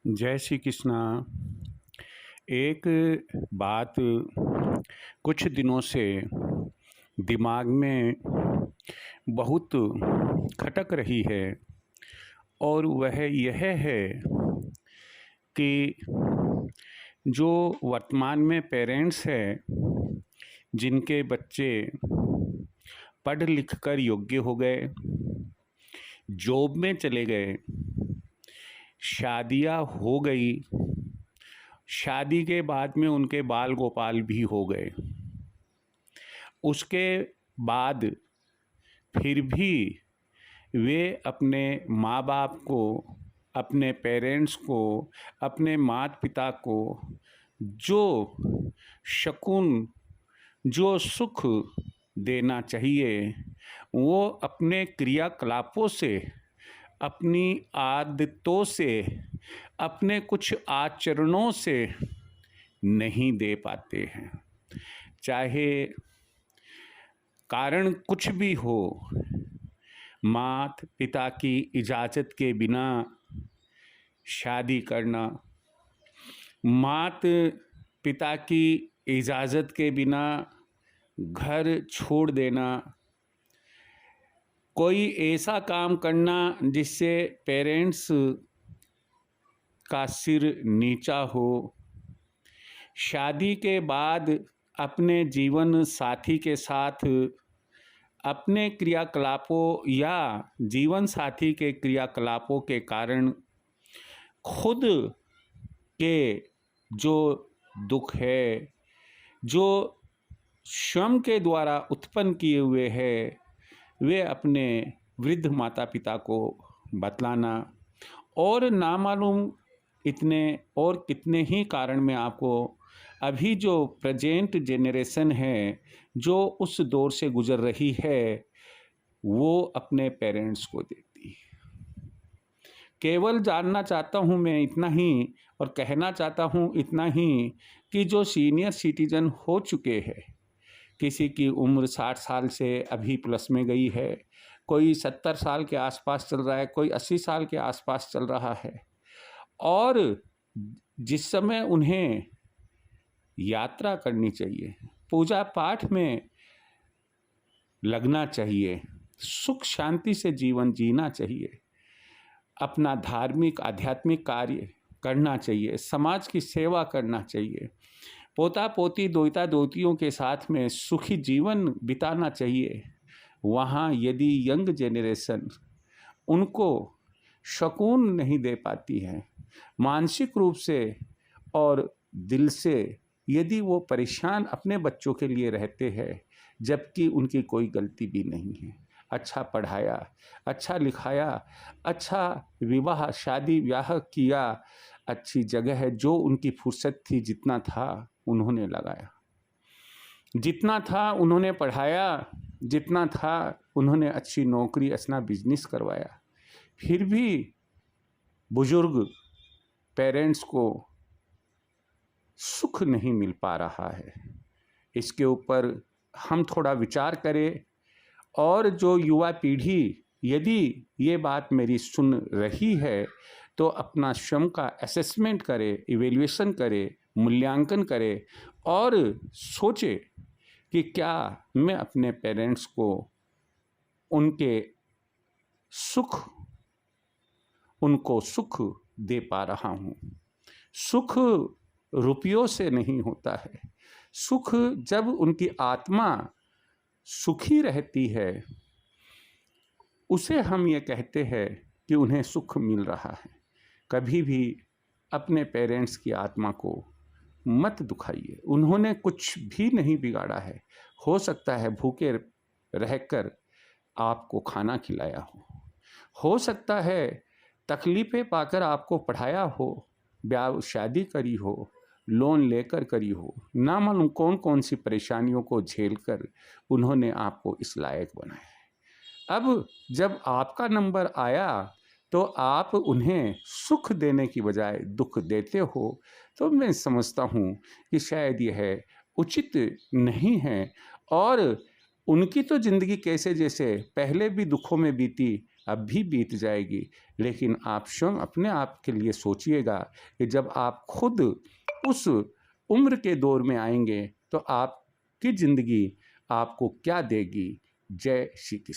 जय श्री कृष्णा। एक बात कुछ दिनों से दिमाग में बहुत खटक रही है और वह यह है कि जो वर्तमान में पेरेंट्स हैं जिनके बच्चे पढ़ लिख कर योग्य हो गए, जॉब में चले गए, शादियां हो गई, शादी के बाद में उनके बाल गोपाल भी हो गए, उसके बाद फिर भी वे अपने माँ बाप को, अपने पेरेंट्स को, अपने माता पिता को जो सुकून, जो सुख देना चाहिए वो अपने क्रियाकलापों से, अपनी आदतों से, अपने कुछ आचरणों से नहीं दे पाते हैं। चाहे कारण कुछ भी हो, माता पिता की इजाज़त के बिना शादी करना, माता पिता की इजाज़त के बिना घर छोड़ देना, कोई ऐसा काम करना जिससे पेरेंट्स का सिर नीचा हो, शादी के बाद अपने जीवन साथी के साथ अपने क्रियाकलापों या जीवन साथी के क्रियाकलापों के कारण खुद के जो दुख है, जो श्रम के द्वारा उत्पन्न किए हुए हैं, वे अपने वृद्ध माता पिता को बतलाना और नामालूम इतने और कितने ही कारण में आपको अभी जो प्रेजेंट जेनरेशन है जो उस दौर से गुजर रही है वो अपने पेरेंट्स को देती है। केवल जानना चाहता हूँ मैं इतना ही और कहना चाहता हूँ इतना ही कि जो सीनियर सिटीजन हो चुके हैं, किसी की उम्र 60 साल से अभी प्लस में गई है, कोई 70 साल के आसपास चल रहा है, कोई 80 साल के आसपास चल रहा है, और जिस समय उन्हें यात्रा करनी चाहिए, पूजा पाठ में लगना चाहिए, सुख शांति से जीवन जीना चाहिए, अपना धार्मिक आध्यात्मिक कार्य करना चाहिए, समाज की सेवा करना चाहिए, पोता पोती दोता दोतियों के साथ में सुखी जीवन बिताना चाहिए, वहाँ यदि यंग जेनरेशन उनको सुकून नहीं दे पाती है, मानसिक रूप से और दिल से यदि वो परेशान अपने बच्चों के लिए रहते हैं जबकि उनकी कोई गलती भी नहीं है, अच्छा पढ़ाया, अच्छा लिखाया, अच्छा विवाह शादी ब्याह किया, अच्छी जगह है, जो उनकी फुर्सत थी जितना था उन्होंने लगाया, जितना था उन्होंने पढ़ाया, जितना था उन्होंने अच्छी नौकरी अपना बिजनेस करवाया, फिर भी बुजुर्ग पेरेंट्स को सुख नहीं मिल पा रहा है। इसके ऊपर हम थोड़ा विचार करें और जो युवा पीढ़ी यदि ये बात मेरी सुन रही है तो अपना श्रम का असेसमेंट करे, इवैल्यूएशन करे, मूल्यांकन करे और सोचे कि क्या मैं अपने पेरेंट्स को उनके सुख, उनको सुख दे पा रहा हूँ। सुख रुपयों से नहीं होता है, सुख जब उनकी आत्मा सुखी रहती है उसे हम ये कहते हैं कि उन्हें सुख मिल रहा है। कभी भी अपने पेरेंट्स की आत्मा को मत दुखाइए, उन्होंने कुछ भी नहीं बिगाड़ा है, हो सकता है भूखे रहकर आपको खाना खिलाया हो सकता है तकलीफ़ें पाकर आपको पढ़ाया हो, ब्याह शादी करी हो, लोन लेकर करी हो, ना मालूम कौन कौन सी परेशानियों को झेलकर उन्होंने आपको इस लायक बनाया है। अब जब आपका नंबर आया तो आप उन्हें सुख देने की बजाय दुख देते हो, तो मैं समझता हूँ कि शायद यह उचित नहीं है। और उनकी तो ज़िंदगी कैसे जैसे पहले भी दुखों में बीती, अब भी बीत जाएगी, लेकिन आप स्वयं अपने आप के लिए सोचिएगा कि जब आप खुद उस उम्र के दौर में आएंगे तो आपकी ज़िंदगी आपको क्या देगी। जय श्री कृष्ण।